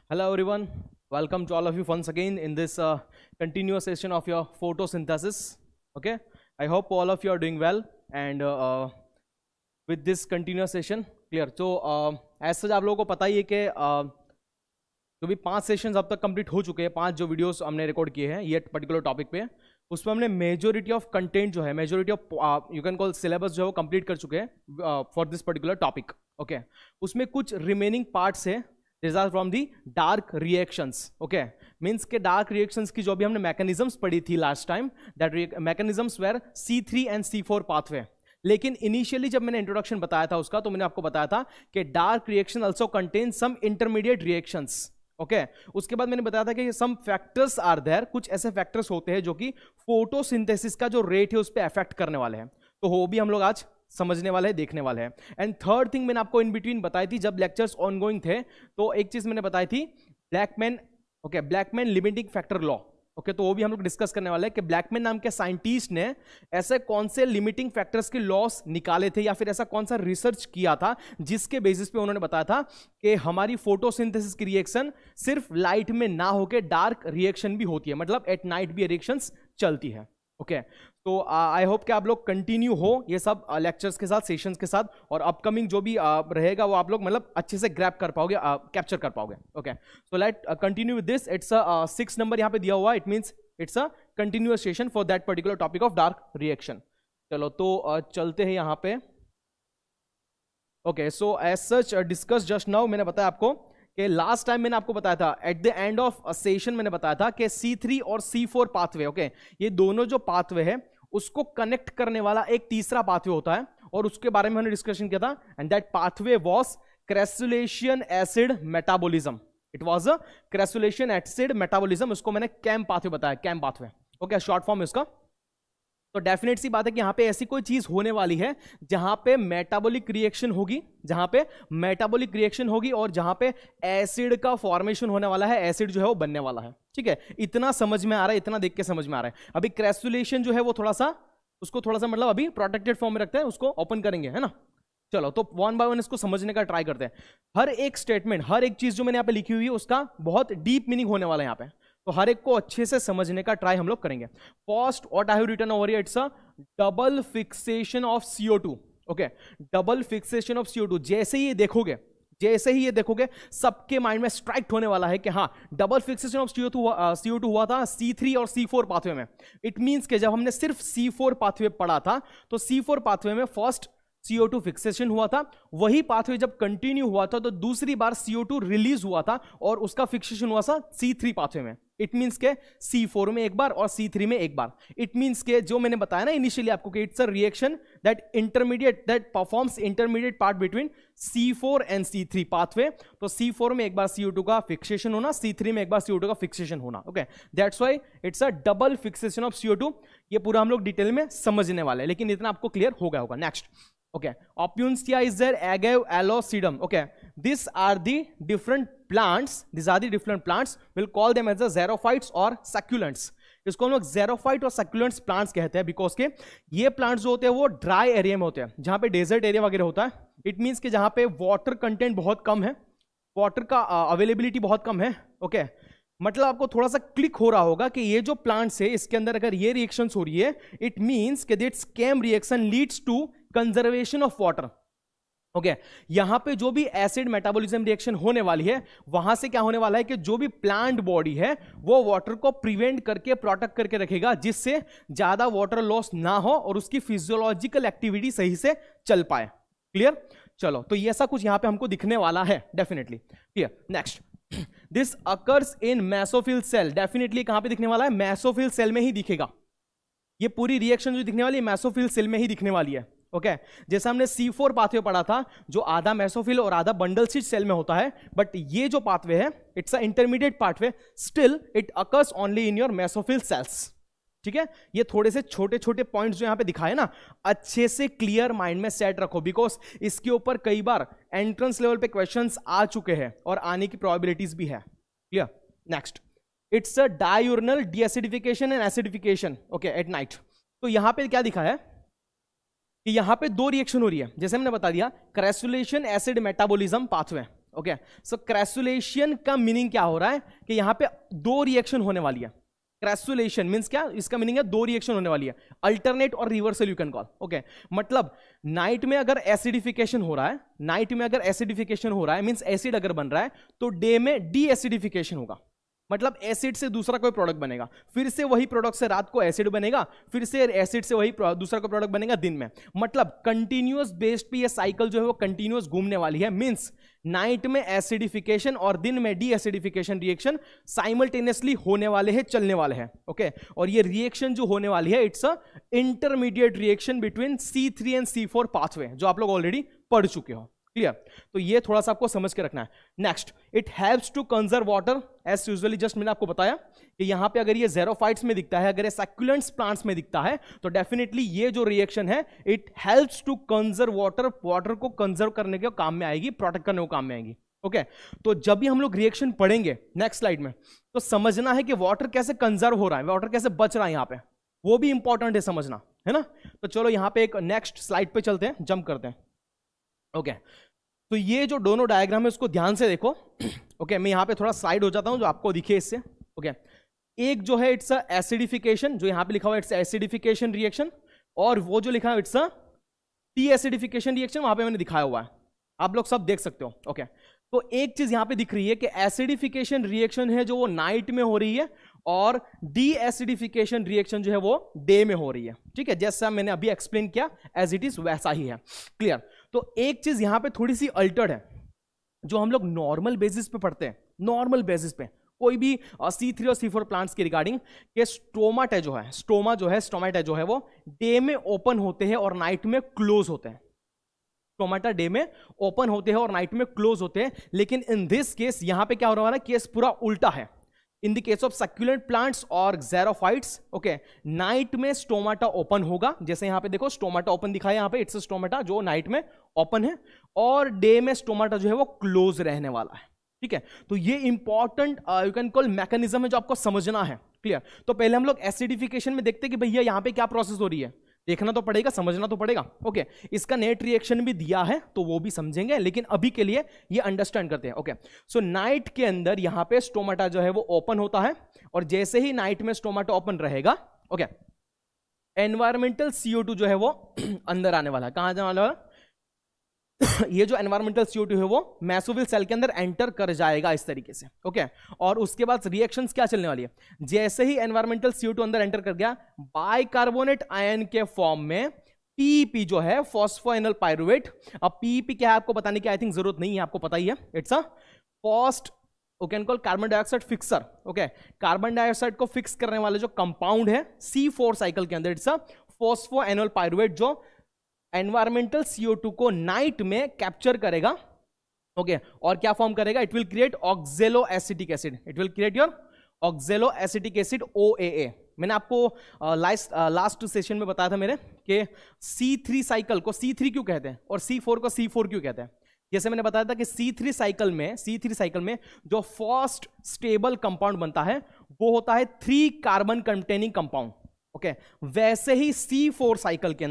Hello everyone, welcome to all of you once again in this continuous session of your photosynthesis. Okay, I hope all of you are doing well and with this continuous session clear. So as such आप लोगों को पता ही है कि जो भी 5 sessions अब तक कंप्लीट हो चुके हैं, 5 जो वीडियोस हमने रिकॉर्ड किए हैं ये पर्टिकुलर टॉपिक पे, उसमें हमने मेजोरिटी ऑफ कंटेंट जो है, majority of you can call syllabus जो है वो कंप्लीट कर चुके हैं for this particular topic. Okay, उसमें कुछ रिमेनिंग पार्ट्स है These are from the dark reactions. Okay, means के dark reactions की जो भी हमने mechanisms पढ़ी थी last time, that mechanisms were C3 and C4 pathway. लेकिन initially जब मैंने introduction बताया था उसका, तो मैंने आपको बताया था कि dark reaction also contains some intermediate reactions. Okay, उसके बाद मैंने बताया था कि some factors are there, कुछ ऐसे factors होते हैं जो कि photosynthesis का जो rate है उस पर affect करने वाले हैं. तो वो भी हम लोग आज समझने वाले हैं, देखने वाले हैं. एंड थर्ड थिंग मैंने आपको इन बिटवीन बताई थी जब लेक्चर्स ऑनगोइंग थे, तो एक चीज मैंने बताई थी Blackman. Okay, Blackman limiting factor law. Okay, तो वो भी हम लोग डिस्कस करने वाले हैं कि ब्लैकमैन नाम के साइंटिस्ट ने ऐसे कौन से लिमिटिंग फैक्टर्स के लॉस निकाले थे या फिर ऐसा कौन सा रिसर्च किया था जिसके बेसिस पे उन्होंने बताया था कि हमारी फोटोसिंथेसिस की रिएक्शन सिर्फ लाइट में ना होके डार्क रिएक्शन भी होती है, मतलब एट नाइट भी रिएक्शंस चलती है. ओके, तो आई होप कि आप लोग कंटिन्यू हो ये सब लेक्चर्स के साथ, सेशंस के साथ, और अपकमिंग जो भी रहेगा वो आप लोग मतलब अच्छे से ग्रैब कर पाओगे, कैप्चर कर पाओगे. Okay, so let continue with this. It's 6 number यहाँ पे दिया हुआ, it means it's a continuous session for that particular topic of dark reaction. चलो तो चलते हैं यहाँ पे. Okay, so as such discuss just now, मैंने बताया आपको कि लास्ट टाइम मैंने आपको बताया था at the end of session मैंने बताया था कि C3 और C4 पाथवे, ओके, ये दोनों जो पाथवे है उसको कनेक्ट करने वाला एक तीसरा पाथवे होता है और उसके बारे में हमने डिस्कशन किया था. And that pathway was crassulacean acid metabolism. It was a crassulacean acid metabolism. उसको मैंने कैम पाथवे बताया, CAM pathway. Okay, short form है उसका. तो डेफिनेट सी बात है कि यहां पे ऐसी कोई चीज होने वाली है जहां पे मेटाबॉलिक रिएक्शन होगी, जहां पे मेटाबॉलिक रिएक्शन होगी और जहां पे एसिड का फॉर्मेशन होने वाला है, एसिड जो है वो बनने वाला है. ठीक है, इतना समझ में आ रहा है, इतना देख के समझ में आ रहा है. अभी क्रेसुलेशन जो है वो थोड़ा सा मतलब अभी प्रोटेक्टेड फॉर्म में रखते हैं, उसको ओपन करेंगे, है ना. चलो तो वन बाय वन इसको समझने का ट्राई करते हैं. हर एक स्टेटमेंट, हर एक चीज जो मैंने यहाँ पे लिखी हुई है उसका बहुत डीप मीनिंग होने वाला है यहाँ पे, तो हर एक को अच्छे से समझने का ट्राई हम लोग करेंगे. First what I have written over here, it's a double fixation of CO2. Okay, double fixation of CO2. जैसे ही ये देखोगे सबके माइंड में स्ट्राइक होने वाला है कि हाँ, डबल फिक्सेशन ऑफ CO2 हुआ था C3 और C4 पाथवे में. इट मींस कि जब हमने सिर्फ C4 पाथवे पढ़ा था तो C4 पाथवे में फर्स्ट CO2 फिक्सेशन हुआ था, वही पाथवे जब कंटिन्यू हुआ था तो दूसरी बार CO2 रिलीज हुआ था और उसका फिक्सेशन हुआ था C3 पाथवे में. इट मींस के C4 में एक बार और C3 में एक बार. इट मींस के जो मैंने बताया ना इनिशियली आपको कि it's a reaction that performs intermediate part between C4 and C3 pathway. तो C4 में एक बार CO2 का फिक्सेशन होना, C3 में एक बार CO2 का फिक्सेशन होना. Okay, that's why it's a double fixation of CO2. ये पूरा हम लोग डिटेल में समझने वाले हैं, लेकिन इतना आपको क्लियर हो गया होगा. Next, okay, Opuntia is there, agave, aloe, sedum. Okay, these are the different plants. We'll call them as the xerophytes or succulents. इसको हम लोग xerophyte और succulents plants कहते हैं बिकॉज के ये प्लांट्स जो होते हैं वो ड्राई एरिया में होते हैं, जहां पे डेजर्ट एरिया वगैरह होता है. इट मीन्स कि जहां पे वाटर कंटेंट बहुत कम है, वाटर का अवेलेबिलिटी बहुत कम है. ओके, मतलब आपको थोड़ा सा क्लिक हो रहा होगा कि ये जो प्लांट्स है इसके अंदर अगर ये रिएक्शंस हो रही है, इट मींस कि this came reaction leads to conservation of water. Okay, यहां पे जो भी एसिड मेटाबॉलिज्म रिएक्शन होने वाली है वहां से क्या होने वाला है कि जो भी प्लांट बॉडी है वो वाटर को प्रिवेंट करके प्रोटेक्ट करके रखेगा, जिससे ज्यादा वाटर लॉस ना हो और उसकी फिजियोलॉजिकल एक्टिविटी सही से चल पाए. क्लियर? चलो, तो ये ऐसा कुछ यहां पे हमको दिखने वाला है definitely. Clear? Next, this occurs in mesophyll cell. Definitely कहां पे दिखने वाला है? मेसोफिल सेल में ही दिखेगा. ये पूरी रिएक्शन जो दिखने वाली है मेसोफिल सेल में ही दिखने वाली है. ओके, जैसे हमने C4 पाथवे पढ़ा था जो आधा मेसोफिल और आधा बंडल स्टिच सेल में होता है, बट ये जो पाथवे है it's a intermediate pathway, still it occurs only in your mesophyll cells. ठीक है, ये थोड़े से छोटे छोटे पॉइंट्स जो यहां पे दिखाए ना, अच्छे से क्लियर माइंड में सेट रखो बिकॉज इसके ऊपर कई बार एंट्रेंस लेवल पे क्वेश्चंस आ चुके हैं और आने की प्रोबेबिलिटीज भी है. Clear? Next, it's a diurnal deacidification and acidification. Okay, at night. तो यहां पे क्या दिखा है कि यहां पे दो रिएक्शन हो रही है, जैसे हमने बता दिया क्रेसुलेशन एसिड मेटाबॉलिज्म पाथवे. ओके, सो क्रैसुलेशन का मीनिंग क्या हो रहा है कि यहां पे दो रिएक्शन होने वाली है। क्रैसुलेशन मींस क्या, इसका मीनिंग है दो रिएक्शन होने वाली है, अल्टरनेट और reversal you can call. Okay, मतलब नाइट में अगर एसिडिफिकेशन हो रहा है, नाइट में अगर एसिडिफिकेशन हो रहा है मींस एसिड अगर बन रहा है, तो डे में डी एसिडिफिकेशन होगा, मतलब एसिड से दूसरा कोई प्रोडक्ट बनेगा, फिर से वही प्रोडक्ट से रात को एसिड बनेगा, फिर से एसिड से वही दूसरा कोई प्रोडक्ट बनेगा दिन में। मतलब कंटिन्यूअस बेस्ड पे ये साइकिल जो है वो कंटिन्यूअस घूमने वाली है। मींस नाइट में एसिडिफिकेशन और दिन में डी एसिडिफिकेशन रिएक्शन साइमल्टेनियसली होने वाले हैं, चलने वाले हैं। ओके, और ये रिएक्शन जो होने वाली है it's a intermediate reaction between C3 and C4 pathway, जो आप लोग ऑलरेडी पढ़ चुके हो। क्लियर? तो ये थोड़ा सा आपको समझ के रखना है। Next, it helps to conserve water as usually, just मैंने आपको बताया कि यहां पे अगर ये ज़ेरोफाइट्स में दिखता है, अगर ये सैकुलेंट्स प्लांट्स में दिखता है, तो डेफिनेटली ये जो रिएक्शन है it helps to conserve water, water को कंजर्व करने के काम में आएगी, प्रोटेक्ट करने को काम में आएगी। ओके, तो जब भी हम लोग रिएक्शन पढ़ेंगे नेक्स्ट स्लाइड में, तो समझना है कि वाटर कैसे कंजर्व हो रहा है, वाटर कैसे बच रहा है यहां पे, वो भी इंपॉर्टेंट है समझना, है ना। तो चलो यहां पे एक नेक्स्ट स्लाइड पे चलते हैं, जंप करते हैं। ओके, तो ये जो दोनों डायग्राम है उसको ध्यान से देखो। ओके, मैं यहां पे थोड़ा साइड हो जाता हूं जो आपको दिखे इससे। ओके, एक जो है इट्स अ एसिडिफिकेशन, जो यहां पे लिखा हुआ है इट्स एसिडिफिकेशन रिएक्शन, और वो जो लिखा है it's a T acidification reaction, वहां पे मैंने दिखाया हुआ है, आप लोग सब देख सकते हो। ओके, तो एक चीज यहां पे दिख रही है कि एसिडिफिकेशन रिएक्शन है जो वो नाइट में हो रही है, और डी एसिडिफिकेशन रिएक्शन जो है वो डे में हो रही है। ठीक है, जैसा मैंने अभी एक्सप्लेन किया एज इट इज वैसा ही है। क्लियर? तो एक चीज यहां पे थोड़ी सी अल्टर्ड है, जो हम लोग नॉर्मल बेसिस पे पढ़ते हैं, नॉर्मल बेसिस पे कोई भी C3 और C4 प्लांट्स के रिगार्डिंग, के स्टोमाटा जो है, स्टोमाटा जो है वो डे में ओपन होते हैं और नाइट में क्लोज होते हैं। स्टोमाटा डे में ओपन होते हैं और नाइट में क्लोज होते हैं, लेकिन इन दिस केस यहां पे क्या हो रहा है, केस पूरा उल्टा है। In the case of succulent plants और ज़ेरोफाइट्स, ओके, नाइट में स्टोमाटा ओपन होगा, जैसे यहां पे देखो स्टोमाटा ओपन दिखाया, यहां पे इट्स स्टोमाटा जो नाइट में ओपन है, और डे में स्टोमाटा जो है वो क्लोज रहने वाला है। ठीक है, तो ये important you can call mechanism है जो आपको समझना है। क्लियर? तो पहले हम लोग एसिडिफिकेशन में देखते हैं कि भैया यहां पे क्या प्रोसेस हो रही है, देखना तो पड़ेगा, समझना तो पड़ेगा। ओके, इसका नेट रिएक्शन भी दिया है तो वो भी समझेंगे, लेकिन अभी के लिए ये अंडरस्टैंड करते हैं। ओके, सो नाइट के अंदर यहां पे स्टोमाटा जो है वो ओपन होता है, और जैसे ही नाइट में स्टोमाटा ओपन रहेगा, ओके, एनवायरमेंटल CO2 जो है वो अंदर आने वाला है। कहां जाने वाला है? ये जो एनवायरमेंटल CO2 है वो मैसोविल सेल के अंदर एंटर कर जाएगा इस तरीके से। ओके, और उसके बाद रिएक्शंस क्या चलने वाली है, जैसे ही एनवायरमेंटल CO2 अंदर एंटर कर गया, बाइकार्बोनेट आयन के फॉर्म में PEP जो है, फॉस्फोएनल पाइरुवेट। अब PEP क्या है आपको बताने की आई थिंक जरूरत नहीं है, आपको पता ही है, it's a first can call carbon dioxide fixer. Okay, carbon dioxide को फिक्स करने वाले जो कंपाउंड है C4 साइकिल के अंदर, इट्स अ फॉस्फोएनल पाइरुवेट, जो एनवायरमेंटल CO2 को नाइट में कैप्चर करेगा। ओके, और क्या फॉर्म करेगा, it will create ऑक्जेलो acetic acid, it will create your ऑक्जेलो acetic acid OAA। मैंने आपको लास्ट सेशन में बताया था मेरे कि C3 साइकिल को C3 क्यों कहते हैं और C4 को C4 क्यों कहते हैं। जैसे मैंने बताया था कि C3 साइकिल में जो फर्स्ट स्टेबल कंपाउंड बनता है वो होता है 3 कार्बन कंटेनिंग कंपाउंड। ओके, वैसे ही C4 साइकिल के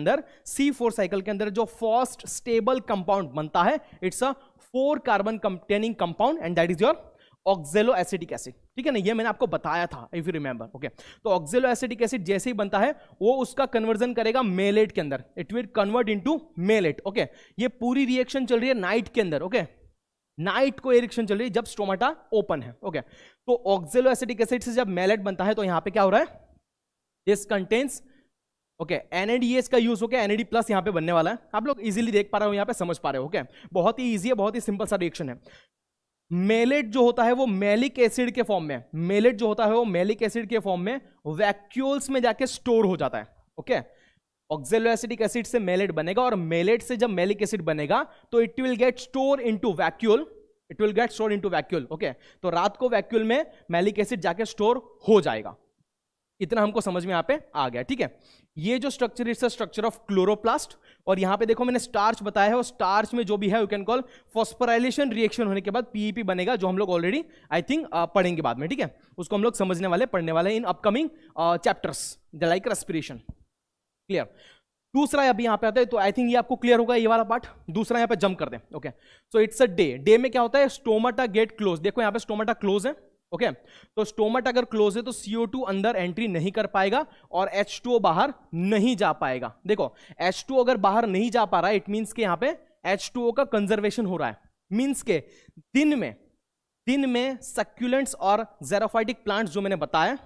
अंदर जो फर्स्ट स्टेबल कंपाउंड बनता है, it's a 4 carbon containing compound, and that is your ऑक्जेलो acetic acid. ठीक है ना, ये मैंने आपको बताया था इफ यू रिमेंबर। ओके, तो ऑक्जेलो एसिटिक एसिड जैसे ही बनता है वो उसका कन्वर्जन करेगा मेलेट के अंदर, it will convert into malate. Okay, ये पूरी रिएक्शन चल रही है नाइट के अंदर। ओके, नाइट को रिएक्शन चल रही है जब स्टोमाटा ओपन है। ओके, तो ऑक्जेलो एसिटिक एसिड से जब मेलेट बनता है तो यहां पे क्या हो रहा है, दिस कंटेन्स, ओके, NADH का यूज होकर NAD प्लस यहां पे बनने वाला है। आप लोग इजीली देख पा रहे हो, यहां पे समझ पा रहे हो। ओके, बहुत ही इजी है, बहुत ही सिंपल सा रिएक्शन है। मेलेट जो होता है वो मेलिक एसिड के फॉर्म में, वैक्यूल्स में जाके स्टोर हो जाता है। ओके, ऑक्जेलो एसिटिक एसिड से मेलेट बनेगा, और मेलेट से जब मेलिक एसिड बनेगा तो it will get store into vacuole, okay, तो रात को वैक्यूल में मेलिक एसिड जाके स्टोर हो जाएगा। इतना हमको समझ में यहां पे आ गया। ठीक है, ये जो structure its structure of chloroplast, और यहां पे देखो मैंने स्टार्च बताया है, और स्टार्च में जो भी है you can call phosphorylation reaction होने के बाद PEP बनेगा, जो हम लोग ऑलरेडी आई थिंक पढ़ेंगे बाद में। ठीक है, उसको हम लोग समझने वाले, पढ़ने वाले in upcoming chapters like respiration. Clear? दूसरा अभी यहाँ पे आता है, तो आई थिंक ये आपको क्लियर होगा ये वाला पार्ट। दूसरा यहाँ पे जंप कर दें। Okay, so it's a day. Day में क्या होता है, स्टोमाटा गेट क्लोज। देखो यहाँ पे स्टोमाटा क्लोज है। ओके, तो स्टोमाटा अगर क्लोज है तो CO2 अंदर एंट्री नहीं कर पाएगा और H2O बाहर नहीं जा पाएगा। देखो H2O अगर बाहर नहीं जा पा रहा है, इट मीन्स के यहाँ पे H2O का कंजर्वेशन हो रहा है। मीन्स के दिन में सक्यूलेंट्स और ज़ेरोफाइटिक प्लांट्स जो मैंने बताया,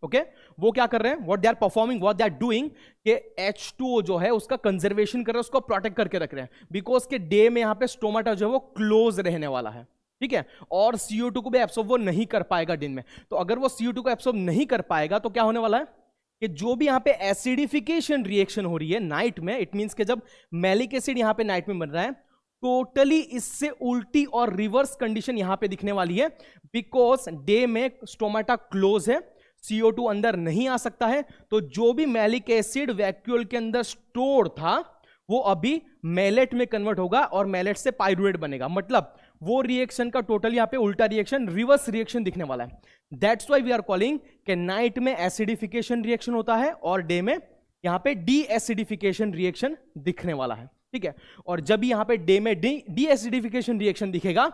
ओके, वो क्या कर रहे हैं, what they are performing, what they are doing, कि H2O जो है उसका कंजर्वेशन कर रहे हैं, उसको प्रोटेक्ट करके रख रहे हैं। बिकॉज के डे में यहाँ पे स्टोमाटा जो है वो क्लोज रहने वाला है, ठीक है, और CO2 को भी एब्सॉर्ब वो नहीं कर पाएगा दिन में। तो अगर वो CO2 को एब्सॉर्ब नहीं कर पाएगा तो क्या होने वाला है कि जो भी यहाँ पे एसिडिफिकेशन रिएक्शन हो रही है नाइट में, इट मीन्स के जब मैलिक एसिड यहाँ पे नाइट में बन रहा है, टोटली इससे उल्टी और रिवर्स कंडीशन यहां पे दिखने वाली है। बिकॉज डे में स्टोमाटा क्लोज है, CO2 अंदर नहीं आ सकता है, तो जो भी मैलिक एसिड वैक्यूल के अंदर स्टोर था वो अभी मैलेट में कन्वर्ट होगा और मैलेट से पाइरुवेट बनेगा। मतलब वो रिएक्शन का टोटल यहां पे उल्टा रिएक्शन, रिवर्स रिएक्शन दिखने वाला है। That's why we are calling कि नाइट में एसिडिफिकेशन रिएक्शन होता है और डे में यहां पे डी एसिडिफिकेशन रिएक्शन दिखने वाला है, ठीक है। और जब यहां पे डे में डी एसिडिफिकेशन रिएक्शन दिखेगा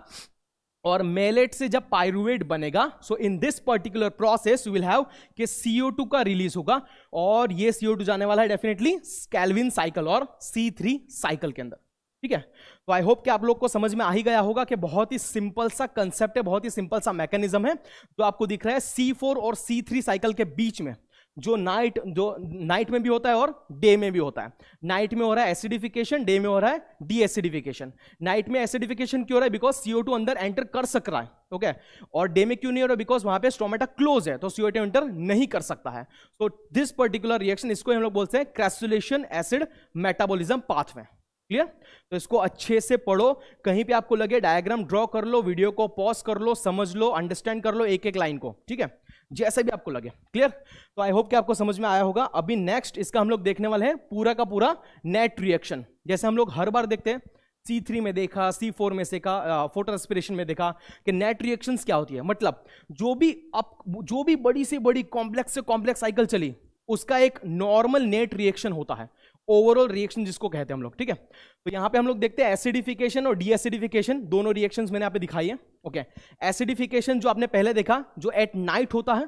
और मेलेट से जब पाइरुवेट बनेगा, so in this particular process you will have कि CO2 का रिलीज होगा और ये CO2 जाने वाला है डेफिनेटली कैल्विन साइकिल और C3 साइकिल के अंदर, ठीक है। तो आई होप कि आप लोग को समझ में आ ही गया होगा कि बहुत ही सिंपल सा कंसेप्ट है, बहुत ही सिंपल सा मैकेनिज्म है जो आपको दिख रहा है C4 और C3 साइकिल के बीच में, जो नाइट में भी होता है और डे में भी होता है। नाइट में हो रहा है एसिडिफिकेशन, डे में हो रहा है डी एसिडिफिकेशन। नाइट में एसिडिफिकेशन क्यों हो रहा है, बिकॉज CO2 अंदर एंटर कर सक रहा है, ओके, और डे में क्यों नहीं हो रहा है, बिकॉज वहां पे स्टोमाटा क्लोज है तो CO2 एंटर नहीं कर सकता है। सो दिस पर्टिकुलर रिएक्शन, इसको हम लोग बोलते हैं क्रेसुलेशन एसिड मेटाबॉलिज्म पाथवे। क्लियर? तो इसको अच्छे से पढ़ो, कहीं पे आपको लगे डायग्राम ड्रॉ कर लो, वीडियो को पॉज कर लो, समझ लो, अंडरस्टैंड कर लो एक एक लाइन को, ठीक है, जैसे भी आपको लगे। क्लियर? तो आई होप कि आपको समझ में आया होगा। अभी नेक्स्ट इसका हम लोग देखने वाले हैं पूरा का पूरा नेट रिएक्शन। जैसे हम लोग हर बार देखते हैं, C3 में देखा, C4 में देखा, फोटो रेस्पिरेशन में देखा कि नेट रिएक्शंस क्या होती है। मतलब जो भी बड़ी से बड़ी कॉम्प्लेक्स से कॉम्प्लेक्स साइकिल चली, उसका एक नॉर्मल नेट रिएक्शन होता है, ओवरऑल रिएक्शन जिसको कहते हैं हम लोग, ठीक है। तो यहां पे हम लोग देखते हैं एसिडिफिकेशन और डीएसिडिफिकेशन, दोनों रिएक्शंस मैंने यहाँ पे दिखाई है, ओके। एसिडिफिकेशन जो आपने पहले देखा जो एट नाइट होता है,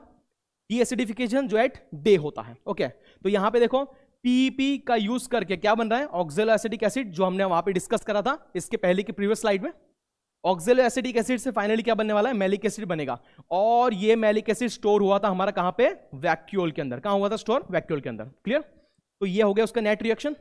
डीएसिडिफिकेशन जो एट डे होता है, ओके। तो यहां पे देखो PEP का यूज करके क्या बन रहा है, ऑक्सैलो एसिटिक एसिड, जो हमने वहां पे डिस्कस करा था इसके पहले की प्रीवियस स्लाइड में। ऑक्सैलो एसिटिक एसिड से फाइनली क्या बनने वाला है, मैलिक एसिड बनेगा। और ये मैलिक एसिड स्टोर हुआ था हमारा कहां पे, वैक्यूल के अंदर। कहां हुआ था स्टोर, वैक्यूल के अंदर। क्लियर? तो ये हो गया उसका net reaction.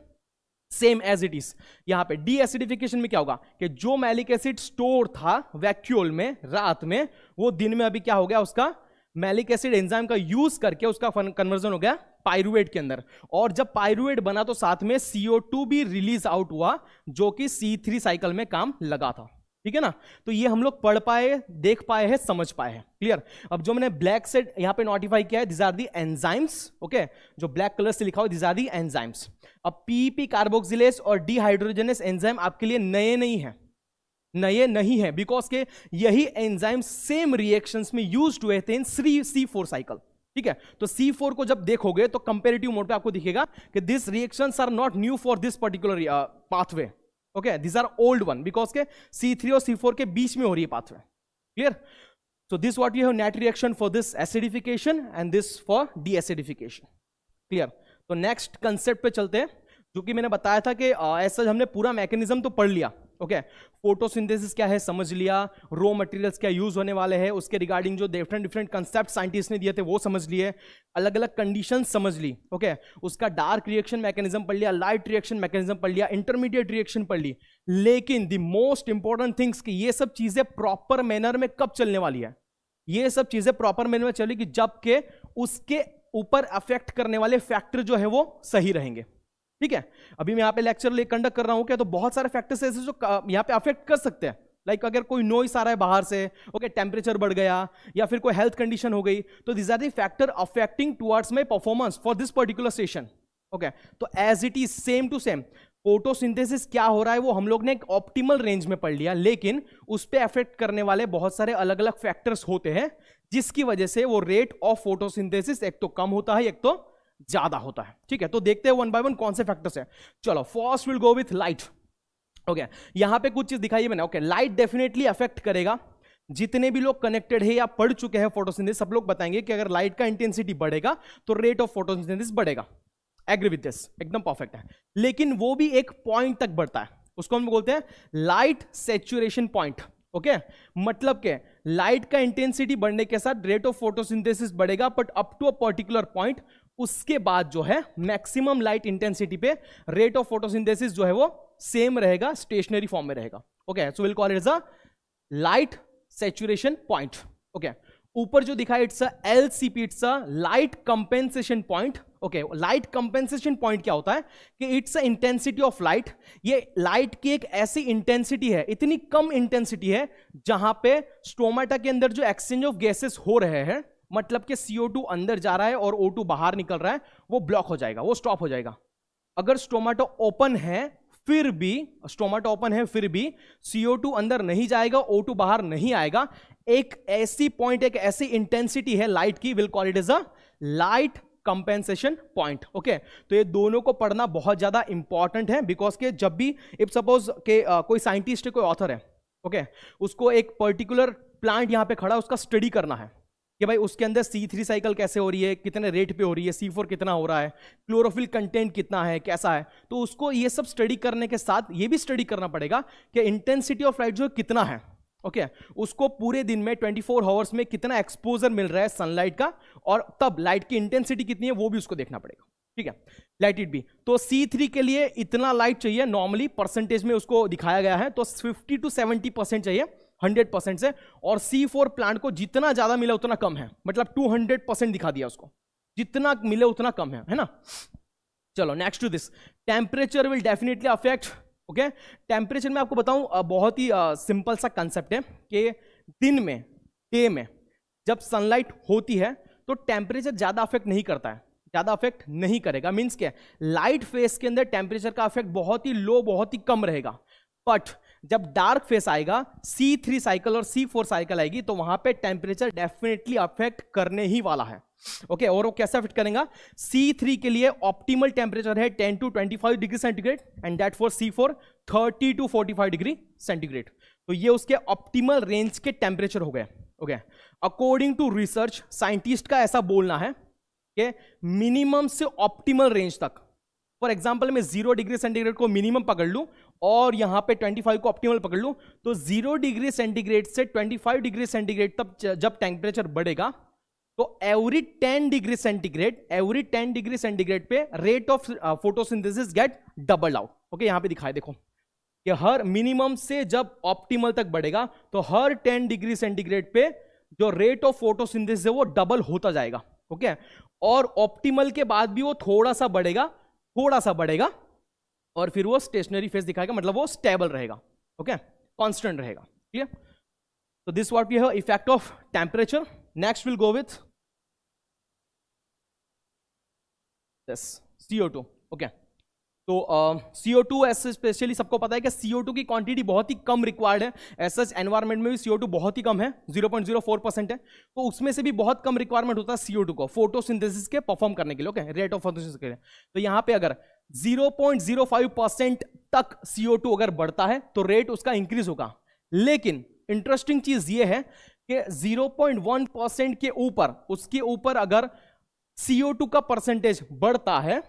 Same as it is यहां पे डी एसिडिफिकेशन में क्या होगा कि जो मैलिक एसिड स्टोर था वैक्यूल में रात में, वो दिन में अभी क्या हो गया, उसका मैलिक एसिड एंजाइम का यूज करके उसका कन्वर्जन हो गया पाइरुवेट के अंदर। और जब पाइरुवेट बना तो साथ में CO2 भी रिलीज आउट हुआ, जो कि C3 साइकिल में काम लगा था, ठीक है ना। तो ये हम लोग पढ़ पाए, देख पाए हैं, समझ पाए हैं। क्लियर? अब जो मैंने ब्लैक से यहां पे नोटिफाई किया है, this are the enzymes, okay, जो ब्लैक कलर से लिखा हुआ, दिस आर दी एंजाइम्स। अब PEP कार्बोक्सिलेज और डिहाइड्रोजनेस एंजाइम आपके लिए नए नहीं है, बिकॉज के यही एंजाइम सेम रिएक्शंस में यूज्ड हुए थे इन C4 साइकिल, ठीक है। तो C4 को जब देखोगे तो कंपैरेटिव मोड पे आपको दिखेगा कि this reactions are not new for this particular pathway, okay, this are old one, because के C3 और C4 के बीच में हो रही है pathway. Clear? So this what you have net reaction for this acidification and this for deacidification. Clear? तो next concept पे चलते हैं, जो कि मैंने बताया था कि ऐसा हमने पूरा मैकेनिज्म तो पढ़ लिया, ओके। फोटोसिंथेसिस क्या है समझ लिया, रॉ मटेरियल्स क्या यूज होने वाले हैं, उसके रिगार्डिंग जो डिफरेंट कंसेप्ट साइंटिस्ट ने दिए थे वो समझ लिए, अलग अलग कंडीशंस समझ ली, ओके। उसका डार्क रिएक्शन मैकेनिज्म पढ़ लिया, लाइट रिएक्शन मैकेनिज्म पढ़ लिया, इंटरमीडिएट रिएक्शन पढ़ ली। लेकिन द मोस्ट इंपॉर्टेंट थिंग्स कि ये सब चीजें प्रॉपर मैनर में कब चलने वाली है, ये सब चीजें प्रॉपर मैनर में चलेगी जबकि उसके ऊपर अफेक्ट करने वाले फैक्टर जो है वो सही रहेंगे, ठीक है। अभी मैं यहाँ पे लेक्चर कंडक्ट कर रहा हूं क्या, तो बहुत सारे फैक्टर्स ऐसे जो यहाँ पे अफेक्ट कर सकते हैं। लाइक अगर कोई नॉइस आ रहा है बाहर से, ओके, टेम्परेचर बढ़ गया या फिर कोई हेल्थ कंडीशन हो गई, तो this are the factor affecting towards my performance for this particular session, okay. तो as it is same to same photosynthesis क्या हो रहा है वो हम लोग ने एक ऑप्टिमल रेंज में पढ़ लिया, लेकिन उस पर अफेक्ट करने वाले बहुत सारे अलग अलग फैक्टर्स होते हैं, जिसकी वजह से वो रेट ऑफ फोटोसिंथेसिस एक तो कम होता है, एक तो ज्यादा होता है। ठीक है, तो देखते हैं वन बाय वन कौन से फैक्टर्स है। चलो first will go with light. Okay, यहां पे कुछ चीज दिखाई मैंने। ओके, लाइट डेफिनेटली अफेक्ट करेगा। जितने भी लोग कनेक्टेड है या पढ़ चुके हैं फोटोसिंथेसिस, सब लोग बताएंगे कि अगर लाइट का इंटेंसिटी बढ़ेगा तो रेट ऑफ फोटोसिंथेसिस बढ़ेगा। एग्री विद दिस, एकदम परफेक्ट है। लेकिन वो भी एक पॉइंट तक बढ़ता है, उसको हम बोलते हैं लाइट सैचुरेशन पॉइंट। ओके, मतलब के लाइट का इंटेंसिटी बढ़ने के साथ रेट ऑफ फोटोसिंथेसिस बढ़ेगा, but up to a particular point, उसके बाद जो है मैक्सिमम लाइट इंटेंसिटी पे रेट ऑफ फोटोसिंथेसिस जो है वो सेम रहेगा, स्टेशनरी फॉर्म में रहेगा। Okay, so will call it as a light saturation point. Okay, ऊपर जो दिखा है it's a LCP, it's a light compensation point. Okay, light compensation point क्या होता है कि it's a intensity of light. ये लाइट की एक ऐसी इंटेंसिटी है, इतनी कम इंटेंसिटी है जहां पे स्टोमाटा के अंदर जो एक्सचेंज ऑफ गैसेस हो रहे हैं, मतलब कि CO2 अंदर जा रहा है और O2 बाहर निकल रहा है, वो ब्लॉक हो जाएगा, वो स्टॉप हो जाएगा। अगर स्टोमाटा ओपन है फिर भी, स्टोमाटा ओपन है फिर भी CO2 अंदर नहीं जाएगा, O2 बाहर नहीं आएगा। एक ऐसी पॉइंट, एक ऐसी इंटेंसिटी है लाइट की, will call it is a light compensation point. Okay, तो ये दोनों को पढ़ना बहुत ज्यादा इंपॉर्टेंट है, बिकॉज के जब भी इफ सपोज के कोई साइंटिस्ट है, कोई ऑथर है, ओके, उसको एक पर्टिकुलर प्लांट यहां पे खड़ा उसका स्टडी करना है कि भाई उसके अंदर C3 साइकिल कैसे हो रही है, कितने रेट पे हो रही है, C4 कितना हो रहा है, क्लोरोफिल कंटेंट कितना है, कैसा है, तो उसको ये सब स्टडी करने के साथ ये भी स्टडी करना पड़ेगा कि इंटेंसिटी ऑफ लाइट जो कितना है। ओके, उसको पूरे दिन में 24 आवर्स में कितना एक्सपोजर मिल रहा है सनलाइट का, और तब लाइट की इंटेंसिटी कितनी है वो भी उसको देखना पड़ेगा। ठीक है, लाइट इट बी, तो C3 के लिए इतना लाइट चाहिए, नॉर्मली परसेंटेज में उसको दिखाया गया है, तो 50 to 70% चाहिए 100% से, और C4 प्लांट को जितना ज्यादा मिले उतना कम है, मतलब 200% दिखा दिया उसको, जितना मिले उतना कम है ना। चलो next to this, temperature will definitely affect. Okay, temperature में आपको बताऊं बहुत ही सिंपल सा कंसेप्ट है कि दिन में, डे में जब सनलाइट होती है तो टेम्परेचर ज्यादा अफेक्ट नहीं करता है, ज्यादा अफेक्ट नहीं करेगा। मींस क्या, लाइट फेस के अंदर टेम्परेचर का अफेक्ट बहुत ही लो, बहुत ही कम रहेगा। बट जब डार्क फेस आएगा, C3 साइकिल और C4 साइकिल आएगी, तो वहां पे टेम्परेचर डेफिनेटली अफेक्ट करने ही वाला है। ओके, और वो कैसे अफेक्ट करेगा, C3 के लिए ऑप्टिमल टेम्परेचर है 10 to 25 degree centigrade, and that for C4 30 to 45 degree centigrade. तो ये उसके ऑप्टिमल रेंज के टेम्परेचर हो गए। Okay, according to research, scientist का ऐसा बोलना है कि मिनिमम से ऑप्टिमल रेंज तक, फॉर एग्जाम्पल मैं 0 डिग्री सेंटीग्रेड को मिनिमम पकड़ लूं और यहां पे 25 को ऑप्टिमल पकड़ लूं, तो 0 डिग्री सेंटीग्रेड से 25 डिग्री सेंटीग्रेड तक जब टेम्परेचर बढ़ेगा, तो एवरी 10 डिग्री सेंटीग्रेड पे rate of photosynthesis get double out. Okay, यहां पे दिखाए देखो कि हर मिनिमम से जब ऑप्टिमल तक बढ़ेगा तो हर 10 डिग्री सेंटीग्रेड पे जो रेट ऑफ फोटोसिंथेसिस है वो डबल होता जाएगा। ओके, और ऑप्टिमल के बाद भी वो थोड़ा सा बढ़ेगा और फिर वो स्टेशनरी फेज दिखाएगा, मतलब वो स्टेबल रहेगा। ओके, कांस्टेंट रहेगा। ठीक है, तो this what we have effect of temperature. Next will go with this CO2। Okay, तो CO2 ऐसे स्पेशली सबको पता है कि CO2 की क्वांटिटी बहुत ही कम रिक्वायर्ड है। ऐसा एनवायरनमेंट में भी CO2 बहुत ही कम है, 0.04% है, तो उसमें से भी बहुत कम रिक्वायरमेंट होता है CO2 को फोटोसिंथेसिस के परफॉर्म करने के लिए। ओके, रेट ऑफ फोटोसिंथेसिस के लिए, तो यहाँ पे अगर 0.05% तक CO2 अगर बढ़ता है तो रेट उसका इंक्रीज होगा। लेकिन इंटरेस्टिंग चीज ये है कि 0.1% के ऊपर, उसके ऊपर अगर CO2 का परसेंटेज बढ़ता है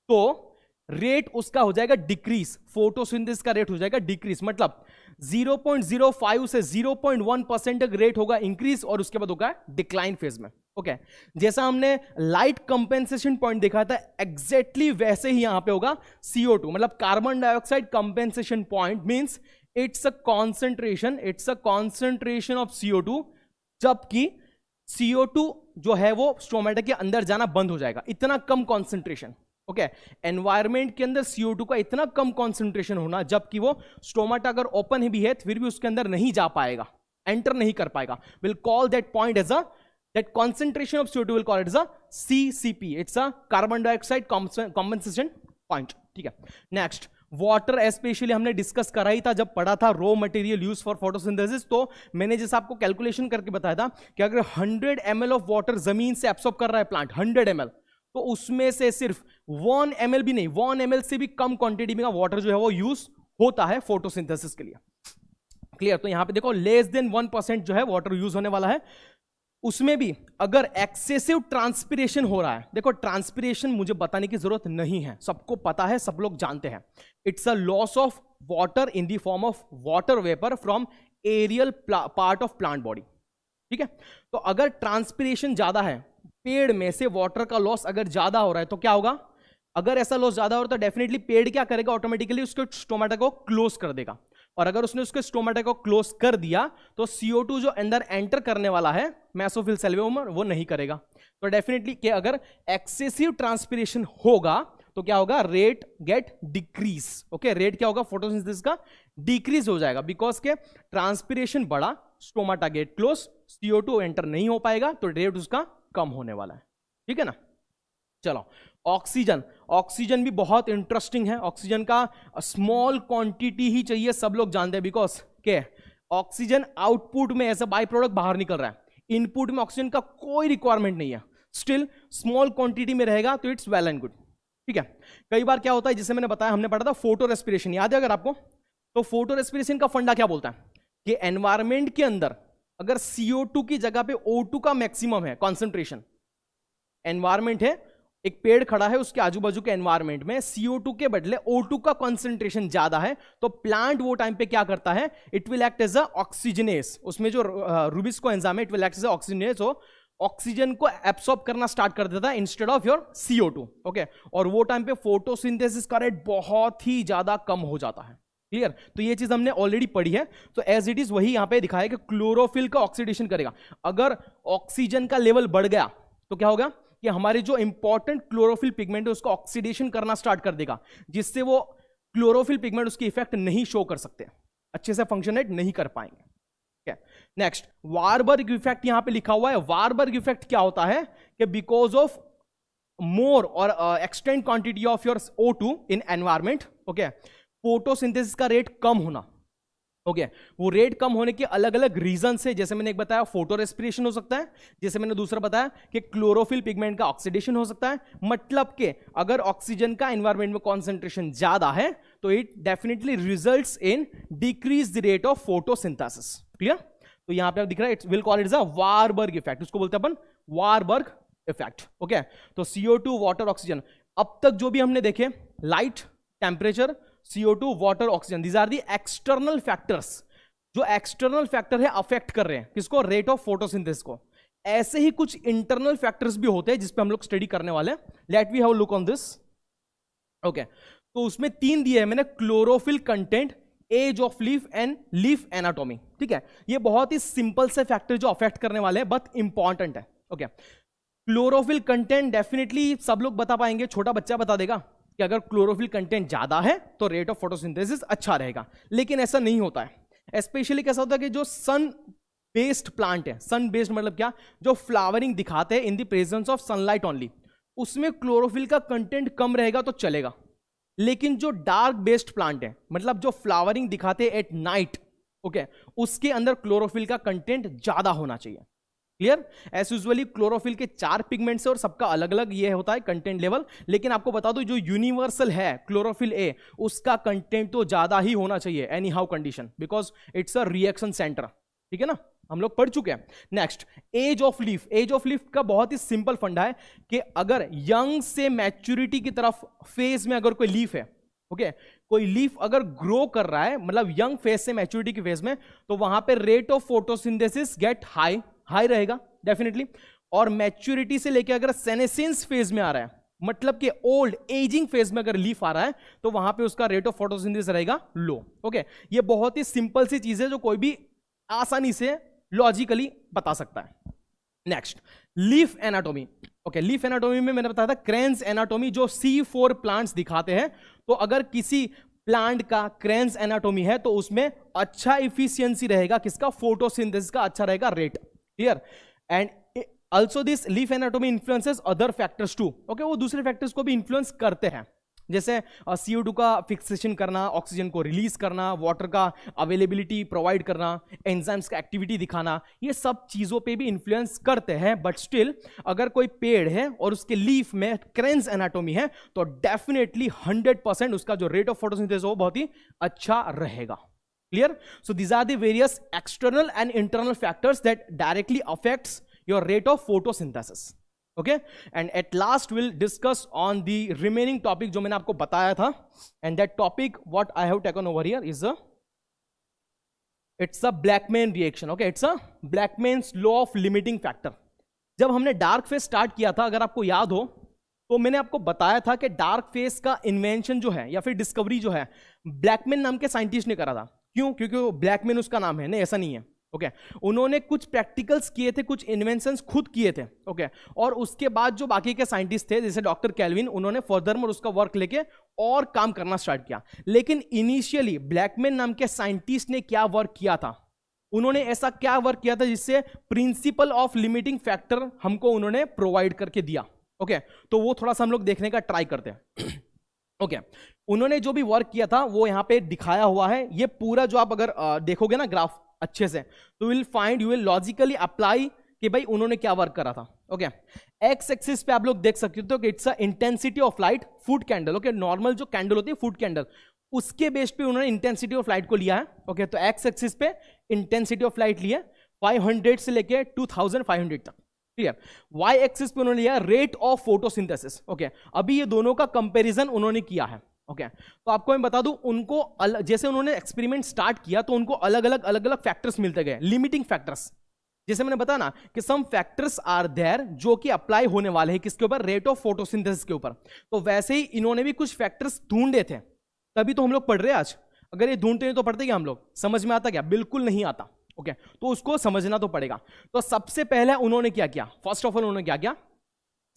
तो रेट उसका हो जाएगा डिक्रीज, फोटोसिंथेसिस का रेट हो जाएगा डिक्रीज, मतलब 0.05 से 0.1% तक रेट होगा इंक्रीज और उसके बाद होगा डिक्लाइन फेज में। ओके, जैसा हमने लाइट कंपेंसेशन पॉइंट देखा था एग्जैक्टली वैसे ही यहां पे होगा CO2, मतलब carbon dioxide compensation point means it's a concentration of CO2, जबकि CO2 जो है वो स्टोमेटा के अंदर जाना बंद हो जाएगा, इतना कम कॉन्सेंट्रेशन। ओके, एनवायरमेंट के अंदर CO2 का इतना कम कॉन्सेंट्रेशन होना, जबकि वो स्टोमाटा अगर ओपन भी है फिर भी उसके अंदर नहीं जा पाएगा, एंटर नहीं कर पाएगा। Will call that point as a, that concentration of CO2 will call it as a CCP, it's a carbon dioxide compensation point. ठीक है, नेक्स्ट वाटर स्पेशली हमने डिस्कस करा ही था जब पढ़ा था raw material use for photosynthesis. तो मैंने जैसे आपको कैलकुलेशन करके बताया था कि अगर 100 ml ऑफ वाटर जमीन से एब्सॉर्ब कर रहा है प्लांट 100 ml, तो उसमें से सिर्फ 1 ml भी नहीं, 1 ml से भी कम क्वांटिटी में का वाटर जो है वो यूज होता है फोटोसिंथेसिस के लिए। क्लियर? तो यहां पे देखो लेस देन 1% जो है वाटर यूज होने वाला है। उसमें भी अगर एक्सेसिव ट्रांसपिरेशन हो रहा है, देखो ट्रांसपिरेशन मुझे बताने की जरूरत नहीं है, सबको पता है, सब लोग जानते हैं, it's a loss of water in the form of water vapour from aerial part of plant body. ठीक है, तो अगर ट्रांसपिरेशन ज्यादा है, पेड़ में से वाटर का लॉस अगर ज्यादा हो रहा है तो क्या होगा? अगर ऐसा लॉस ज्यादा हो रहा है तो डेफिनेटली पेड़ क्या करेगा? ऑटोमेटिकली उसके स्टोमेटा को क्लोज कर देगा, और अगर उसने उसके स्टोमेटा को क्लोज कर दिया तो CO2 जो अंदर एंटर करने वाला है मेसोफिल सेल्वम वो नहीं करेगा। तो डेफिनेटली कि अगर एक्सेसिव ट्रांसपिरेशन होगा तो क्या होगा? Rate gate decrease. Okay, rate क्या होगा? फोटोसिंथेसिस का डिक्रीज हो जाएगा, बिकॉज के ट्रांसपिरेशन बढ़ा, stomata gate close, CO2 enter नहीं हो पाएगा, तो रेट उसका कम होने वाला है। ठीक है ना? चलो, ऑक्सीजन, ऑक्सीजन भी बहुत इंटरेस्टिंग है। ऑक्सीजन का स्मॉल क्वांटिटी ही चाहिए, सब लोग जानते हैं, बिकॉज के ऑक्सीजन आउटपुट में एज अ बाय प्रोडक्ट बाहर निकल रहा है, इनपुट में ऑक्सीजन का कोई रिक्वायरमेंट नहीं है, स्टिल स्मॉल क्वांटिटी में रहेगा तो इट्स वेल एंड गुड। ठीक है, कई बार क्या होता है, जैसे मैंने बताया, हमने पढ़ा था फोटो रेस्पिरेशन, याद है अगर आपको? तो फोटो रेस्पिरेशन का फंडा क्या बोलता है कि एनवायरमेंट के अंदर अगर CO2 की जगह पे O2 का मैक्सिमम है कॉन्सेंट्रेशन, एनवायरमेंट है, एक पेड़ खड़ा है, उसके आजू बाजू के एनवायरमेंट में CO2 के बदले O2 का कॉन्सेंट्रेशन ज्यादा है, तो प्लांट वो टाइम पे क्या करता है? It will act as a oxygenase, उसमें जो रूबिस्को एंजाइम है, it will act as a oxygenase, हो ऑक्सीजन को एब्सॉर्ब करना स्टार्ट कर देता है instead of your CO2। Okay, और वो टाइम पे फोटोसिंथेसिस का रेट बहुत ही ज्यादा कम हो जाता है। क्लियर? तो ये चीज हमने ऑलरेडी पढ़ी है, तो एज इट इज वही यहां पे दिखाया कि क्लोरोफिल का ऑक्सीडेशन करेगा। अगर ऑक्सीजन का लेवल बढ़ गया तो क्या होगा कि हमारे जो इंपॉर्टेंट क्लोरोफिल पिगमेंट है उसको ऑक्सीडेशन करना स्टार्ट कर देगा, जिससे वो क्लोरोफिल पिगमेंट उसकी इफेक्ट नहीं शो कर सकते, अच्छे से फंक्शनेट नहीं कर पाएंगे। नेक्स्ट, वारबर्ग इफेक्ट यहां पे लिखा हुआ है। वारबर्ग इफेक्ट क्या होता है कि बिकॉज ऑफ मोर और extend quantity of your O2 in environment, okay, photosynthesis का रेट कम होना। ओके, वो रेट कम होने के अलग अलग रीजन से, जैसे मैंने एक बताया फोटो रेस्पिरेशन हो सकता है, जैसे मैंने दूसरा बताया कि क्लोरोफिल पिगमेंट का ऑक्सीडेशन हो सकता है। मतलब कि अगर ऑक्सीजन का एनवायरमेंट में कॉन्सेंट्रेशन ज्यादा है तो it definitely results in decrease the rate of photosynthesis. Clear? तो यहां पे दिख रहा है, it will call it a Warburg effect, उसको बोलते हैं अपन वारबर्ग इफेक्ट। ओके, तो CO2, वाटर, ऑक्सीजन, अब तक जो भी हमने देखे, light, temperature, CO2, water, oxygen, these are the external factors, जो एक्सटर्नल फैक्टर है अफेक्ट कर रहे हैं किसको? रेट ऑफ फोटोसिंथेसिस को। ऐसे ही कुछ इंटरनल फैक्टर्स भी होते हैं जिस पे हम लोग स्टडी करने वाले हैं। Let we have look on this. Okay, तो उसमें 3 दिए हैं मैंने, chlorophyll content, age of leaf and leaf anatomy. ठीक है, ये बहुत ही सिंपल से फैक्टर जो अफेक्ट करने वाले हैं, बट इंपॉर्टेंट है। ओके, क्लोरोफिल कंटेंट डेफिनेटली सब लोग बता पाएंगे, छोटा बच्चा बता देगा कि अगर क्लोरोफिल कंटेंट ज्यादा है तो रेट ऑफ फोटोसिंथेसिस अच्छा रहेगा, लेकिन ऐसा नहीं होता है। स्पेशली कैसा होता है कि जो सन बेस्ड प्लांट है, सन बेस्ड मतलब क्या? जो फ्लावरिंग दिखाते हैं in the presence of sunlight only, उसमें क्लोरोफिल का कंटेंट कम रहेगा तो चलेगा। लेकिन जो डार्क बेस्ड प्लांट है, मतलब जो फ्लावरिंग दिखाते हैं एट नाइट, ओके, उसके अंदर क्लोरोफिल का कंटेंट ज्यादा होना चाहिए। क्लियर? एज यूजुअली क्लोरोफिल के 4 पिगमेंट्स है और सबका अलग अलग ये होता है कंटेंट लेवल, लेकिन आपको बता दो जो यूनिवर्सल है क्लोरोफिल ए, उसका कंटेंट तो ज्यादा ही होना चाहिए any how condition, because it's a reaction centre. ठीक है ना, हम लोग पढ़ चुके हैं। Next, age of leaf. Age of leaf का बहुत ही सिंपल फंडा है कि अगर यंग से मैच्योरिटी की तरफ फेज में अगर कोई लीफ है, ओके, कोई लीफ अगर ग्रो कर रहा है, मतलब यंग फेज से मैच्योरिटी की फेज में, तो वहां पे rate of photosynthesis get high रहेगा डेफिनेटली। और मैच्योरिटी से लेकर अगर सेनेसेंस फेज में आ रहा है, मतलब कि ओल्ड एजिंग फेज में अगर लीफ आ रहा है, तो वहां पे उसका रेट ऑफ फोटोसिंथेसिस रहेगा लो। ओके, ये बहुत ही सिंपल सी चीज है जो कोई भी आसानी से लॉजिकली बता सकता है। Next, leaf anatomy. Okay, leaf anatomy में मैंने बताया था क्रेन्स एनाटॉमी, जो C4 प्लांट्स दिखाते हैं। तो अगर किसी प्लांट का क्रेन्स एनाटॉमी है तो उसमें अच्छा इफिशियंसी रहेगा किसका? फोटोसिंथेसिस का अच्छा रहेगा rate. Clear? And also this leaf anatomy influences other factors too. Okay, वो दूसरे फैक्टर्स को भी इन्फ्लुएंस करते हैं। जैसे CO2 का फिक्सेशन करना, ऑक्सीजन को रिलीज करना, वाटर का अवेलेबिलिटी प्रोवाइड करना, एंजाइम्स का एक्टिविटी दिखाना, ये सब चीज़ों पे भी इन्फ्लुएंस करते हैं। बट स्टिल अगर कोई पेड़ है और उसके लीफ में क्रेन्स एनाटॉमी है तो डेफिनेटली 100% उसका जो रेट ऑफ फोटोसिंथेसिस हो बहुत ही अच्छा रहेगा। Clear? So these are the various external and internal factors that directly affects your rate of photosynthesis. Okay? And at last we'll discuss on the remaining topic जो मैंने आपको बताया था. And that topic what I have taken over here is it's a Blackman reaction. Okay? It's a Blackman's law of limiting factor. जब हमने dark phase start किया था, अगर आपको याद हो तो मैंने आपको बताया था कि डार्क फेज का इन्वेंशन जो है या फिर डिस्कवरी जो है ब्लैकमैन नाम के साइंटिस्ट ने करा था। क्यों? क्योंकि वो ब्लैकमैन उसका नाम है, नहीं ऐसा नहीं है। ओके, उन्होंने कुछ प्रैक्टिकल्स किए थे, कुछ इन्वेंशंस खुद किए थे। ओके, और उसके बाद जो बाकी के साइंटिस्ट थे जैसे डॉक्टर कैल्विन, उन्होंने फर्दर में उसका वर्क लेके और काम करना स्टार्ट किया। लेकिन इनिशियली ब्लैकमैन नाम के साइंटिस्ट ने क्या वर्क किया था, उन्होंने ऐसा क्या वर्क किया था जिससे प्रिंसिपल ऑफ लिमिटिंग फैक्टर हमको उन्होंने प्रोवाइड करके दिया। ओके, तो वो थोड़ा सा हम लोग देखने का ट्राई करते हैं। ओके, उन्होंने जो भी वर्क किया था वो यहाँ पे दिखाया हुआ है। ये पूरा जो आप अगर देखोगे ना ग्राफ अच्छे से तो यू विल लॉजिकली अप्लाई कि भाई उन्होंने क्या वर्क करा था। ओके, एक्स एक्सिस पे आप लोग देख सकते हो कि it's a intensity of light, food candle. Okay, normal जो कैंडल होती है फूड कैंडल, उसके बेस पे उन्होंने इंटेंसिटी ऑफ लाइट को लिया है। ओके, तो एक्स एक्सिस पे इंटेंसिटी ऑफ लाइट लिया 500 से लेके 2500 तक। क्लियर? वाई एक्सिस पे उन्होंने लिया रेट ऑफ फोटोसिंथेसिस। ओके, अभी ये दोनों का कंपैरिजन उन्होंने किया है। ओके, तो आपको मैं बता दूं, उनको जैसे उन्होंने एक्सपेरिमेंट स्टार्ट किया तो उनको अलग अलग फैक्टर्स मिलते गए, लिमिटिंग फैक्टर्स। जैसे मैंने बताया ना कि सम फैक्टर्स आर देयर जो कि अप्लाई होने वाले हैं किसके ऊपर, रेट ऑफ फोटोसिंथेसिस के ऊपर। तो वैसे ही इन्होंने भी कुछ फैक्टर्स ढूंढे थे, तभी तो हम लोग पढ़ रहे हैं आज। अगर ये ढूंढते नहीं तो पढ़ते क्या हम लोग? समझ में आता क्या? बिल्कुल नहीं आता। ओके, तो उसको समझना तो पड़ेगा। तो सबसे पहले उन्होंने क्या किया, फर्स्ट ऑफ ऑल उन्होंने क्या किया,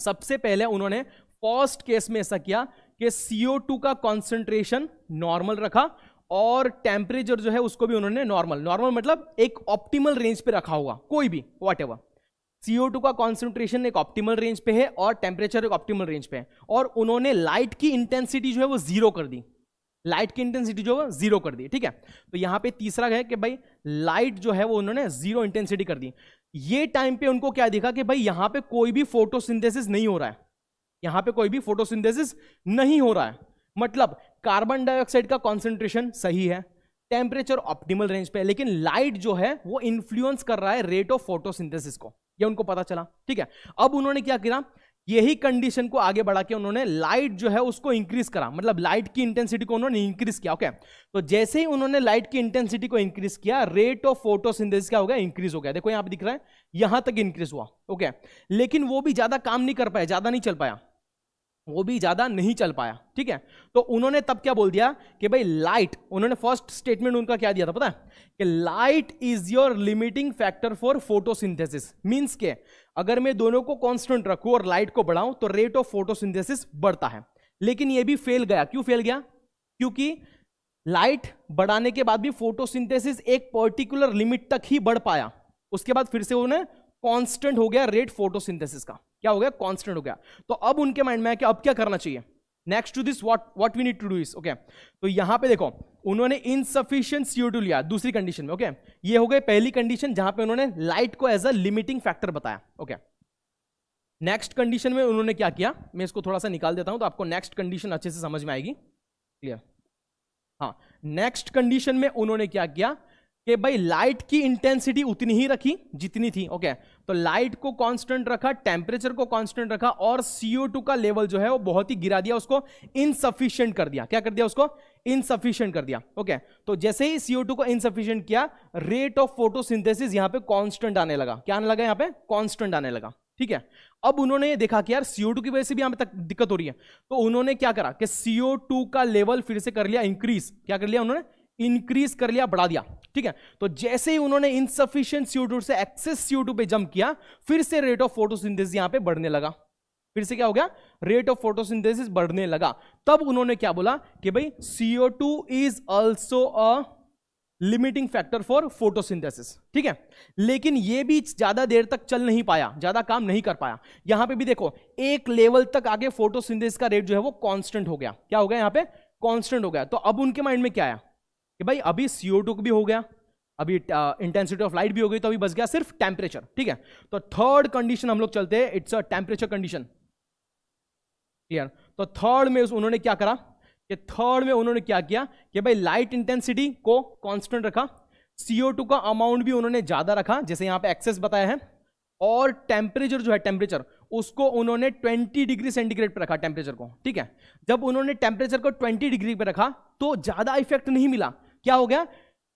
सबसे पहले उन्होंने फर्स्ट केस में ऐसा किया कि CO2 का कॉन्सेंट्रेशन नॉर्मल रखा और टेम्परेचर जो है उसको भी उन्होंने नॉर्मल मतलब एक ऑप्टिमल रेंज पे रखा होगा, कोई भी व्हाटएवर। CO2 का कॉन्सेंट्रेशन एक ऑप्टिमल रेंज पे है और टेम्परेचर एक ऑप्टिमल रेंज पे है, और उन्होंने लाइट की इंटेंसिटी जो है वो जीरो कर दी, लाइट की इंटेंसिटी जो है जीरो कर दी। ठीक है, तो यहां पे तीसरा है कि भाई लाइट जो है वो उन्होंने जीरो इंटेंसिटी कर दी। ये टाइम पे उनको क्या दिखा कि भाई यहां पे कोई भी फोटोसिंथेसिस नहीं हो रहा है, यहां पे कोई भी फोटोसिंथेसिस नहीं हो रहा है। मतलब कार्बन डाइऑक्साइड का कॉन्सेंट्रेशन सही है, टेम्परेचर ऑप्टिमल रेंज पे है, लेकिन लाइट जो है वो इन्फ्लुएंस कर रहा है रेट ऑफ फोटोसिंथेसिस को, ये उनको पता चला। ठीक है, अब उन्होंने क्या किया, यही कंडीशन को आगे बढ़ा के उन्होंने लाइट जो है उसको इंक्रीज करा, मतलब लाइट की इंटेंसिटी को उन्होंने इंक्रीज किया। ओके, तो जैसे ही उन्होंने लाइट की इंटेंसिटी को इंक्रीज किया, रेट ऑफ फोटोसिंथेसिस क्या हो गया, इंक्रीज हो गया। देखो यहां पे दिख रहा है, यहां तक इंक्रीज हुआ। ओके, लेकिन वो भी ज्यादा काम नहीं कर पाया, ज्यादा नहीं चल पाया, वो भी ज्यादा नहीं चल पाया। ठीक है, तो उन्होंने तब क्या बोल दिया कि भाई लाइट, उन्होंने फर्स्ट स्टेटमेंट उनका क्या दिया था पता है, कि light is your limiting factor for photosynthesis. Means के अगर मैं दोनों को कांस्टेंट रखूं और लाइट को बढ़ाऊं तो रेट ऑफ फोटोसिंथेसिस बढ़ता है। लेकिन ये भी फेल गया। क्यों फेल गया? क्योंकि लाइट बढ़ाने के बाद भी फोटोसिंथेसिस एक पर्टिकुलर लिमिट तक ही बढ़ पाया, उसके बाद फिर से उन्हें कांस्टेंट हो गया रेट फोटोसिंथेसिस का। क्या हो गया? कांस्टेंट हो गया। तो अब उनके माइंड में है कि अब क्या करना चाहिए, next to this what we need to do is. Okay, तो यहां पे देखो उन्होंने इनसफिशिएंट CO2 लिया दूसरी कंडीशन में। ओके, ये हो गई पहली कंडीशन जहां पे उन्होंने लाइट को एज अ लिमिटिंग फैक्टर बताया। ओके, नेक्स्ट कंडीशन में उन्होंने क्या किया, मैं इसको थोड़ा सा निकाल देता हूं तो आपको नेक्स्ट कंडीशन अच्छे से समझ में आएगी। क्लियर? हाँ, नेक्स्ट कंडीशन में उन्होंने क्या किया कि भाई लाइट की इंटेंसिटी उतनी ही रखी जितनी थी। ओके, तो लाइट को कांस्टेंट रखा, टेम्परेचर को कांस्टेंट रखा, और CO2 का लेवल जो है वो बहुत ही गिरा दिया, उसको इनसफिशिएंट कर दिया। क्या कर दिया? उसको इनसफिशिएंट कर दिया। ओके, तो जैसे ही CO2 को इनसफिशिएंट किया, रेट ऑफ फोटोसिंथेसिस यहां पे कांस्टेंट आने लगा। क्या आने लगा? यहां पे कांस्टेंट आने लगा। ठीक है, अब उन्होंने ये देखा कि यार CO2 की वजह से भी यहां पे तक दिक्कत हो रही है, तो उन्होंने क्या करा कि CO2 का लेवल फिर से कर लिया इंक्रीज। क्या कर लिया उन्होंने? इंक्रीज कर लिया, बढ़ा दिया। ठीक है, तो जैसे ही उन्होंने इनसफिशिएंट CO2 से एक्सेस CO2 पे जंप किया, फिर से रेट ऑफ फोटोसिंथेसिस यहां पे बढ़ने लगा। फिर से क्या हो गया? रेट ऑफ फोटोसिंथेसिस बढ़ने लगा। तब उन्होंने क्या बोला कि भाई CO2 is also a limiting factor for photosynthesis, ठीक है। लेकिन ये भी ज्यादा देर तक चल नहीं पाया, ज्यादा काम नहीं कर पाया। यहां पे भी देखो एक लेवल तक आगे फोटोसिंथेसिस का रेट जो है वो कांस्टेंट हो गया। क्या हो गया यहां पे? कांस्टेंट हो गया। तो अब उनके माइंड में क्या आया कि भाई अभी CO2 भी हो गया, अभी इंटेंसिटी ऑफ लाइट भी हो गई, तो अभी बच गया सिर्फ टेम्परेचर, ठीक है। तो थर्ड कंडीशन हम लोग चलते हैं, it's a temperature condition, clear. तो थर्ड में उन्होंने क्या करा कि थर्ड में उन्होंने क्या किया कि भाई लाइट इंटेंसिटी को कांस्टेंट रखा, CO2 का अमाउंट भी उन्होंने ज्यादा रखा जैसे यहां पे एक्सेस बताया है, और टेम्परेचर जो है टेम्परेचर उसको उन्होंने 20 डिग्री सेंटीग्रेड पे रखा टेम्परेचर को, ठीक है। जब उन्होंने टेम्परेचर को 20 डिग्री पे रखा तो ज्यादा इफेक्ट नहीं मिला। क्या हो गया?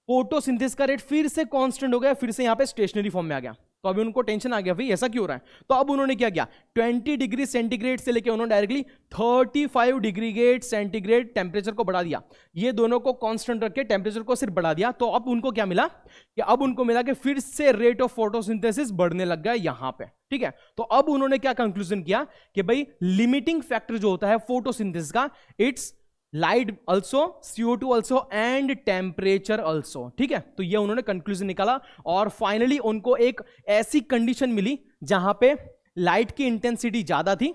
फोटोसिंथेसिस का रेट फिर से कांस्टेंट हो गया, फिर से यहां पे स्टेशनरी फॉर्म में आ गया। तो अभी उनको टेंशन आ गया भाई ऐसा क्यों हो रहा है। तो अब उन्होंने क्या किया, 20 डिग्री सेंटीग्रेड से लेके उन्होंने डायरेक्टली 35 डिग्री सेंटीग्रेड टेम्परेचर को बढ़ा दिया। ये दोनों को कांस्टेंट रख के टेम्परेचर को सिर्फ बढ़ा दिया। तो अब उनको क्या मिला कि अब उनको मिला कि फिर से रेट ऑफ फोटोसिंथेसिस बढ़ने लग गया यहां पे, ठीक है। तो अब उन्होंने क्या कंक्लूजन किया कि भाई लिमिटिंग फैक्टर जो होता है फोटोसिंथेसिस का, its light also, CO2 also and temperature also, ठीक है। तो ये उन्होंने कंक्लूजन निकाला और फाइनली उनको एक ऐसी कंडीशन मिली जहां पे लाइट की इंटेंसिटी ज्यादा थी,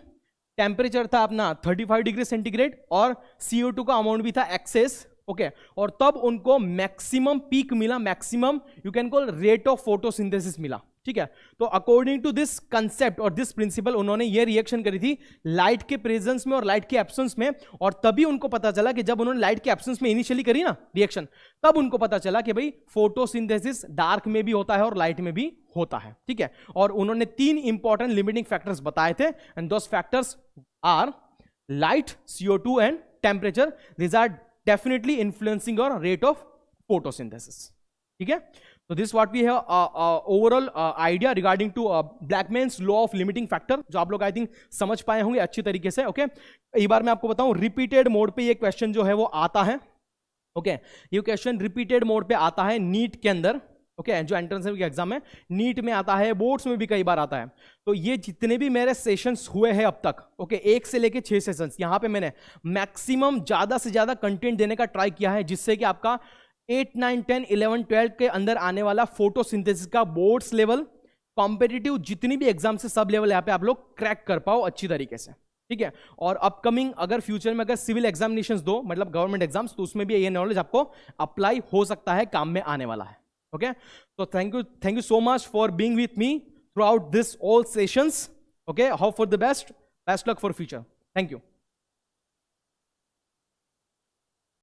टेम्परेचर था अपना 35 डिग्री सेंटीग्रेड और CO2 का अमाउंट भी था एक्सेस, ओके। और तब उनको मैक्सिमम पीक मिला, maximum you can call rate of photosynthesis मिला, ठीक है। तो अकॉर्डिंग टू दिस कंसेप्ट और दिस प्रिंसिपल उन्होंने ये रिएक्शन करी थी लाइट के प्रेजेंस में और लाइट के एब्सेंस में, और तभी उनको पता चला कि जब उन्होंने लाइट के एब्सेंस में इनिशियली करी ना रिएक्शन, तब उनको पता चला कि भाई फोटोसिंथेसिस डार्क में भी होता है और लाइट में भी होता है, ठीक है। और उन्होंने 3 इंपॉर्टेंट लिमिटिंग फैक्टर्स बताए थे, and those factors are light, CO2 and temperature. These are definitely influencing your rate of photosynthesis, ठीक है। तो this what we have overall idea regarding to Blackman's law of limiting factor, जो आप लोग I think समझ पाए होंगे अच्छी तरीके से, ओके। एक बार मैं आपको बताऊं, रिपीटेड मोड पे ये क्वेश्चन जो है वो आता है, ओके। ये क्वेश्चन रिपीटेड मोड पे आता है नीट के अंदर, ओके। जो एंट्रेंस एग्जाम है नीट में आता है, बोर्ड्स में भी कई बार आता है। तो ये जितने भी मेरे सेशंस हुए हैं अब तक, ओके, 1 से लेके 6 सेशंस, यहां पे मैंने मैक्सिमम ज्यादा से ज्यादा कंटेंट देने का ट्राई किया है, जिससे कि आपका 8, 9, 10, 11, 12 के अंदर आने वाला फोटोसिंथेसिस का बोर्ड्स लेवल, कॉम्पिटिटिव जितनी भी एग्जाम से सब लेवल यहाँ पे आप लोग क्रैक कर पाओ अच्छी तरीके से, ठीक है। और अपकमिंग अगर फ्यूचर में अगर सिविल एग्जामिनेशंस दो, मतलब गवर्नमेंट एग्जाम्स, तो उसमें भी ये नॉलेज आपको अप्लाई हो सकता है, काम में आने वाला है, okay. So thank you so much for being with me throughout this all sessions, okay. Hope for the best luck for future. Thank you.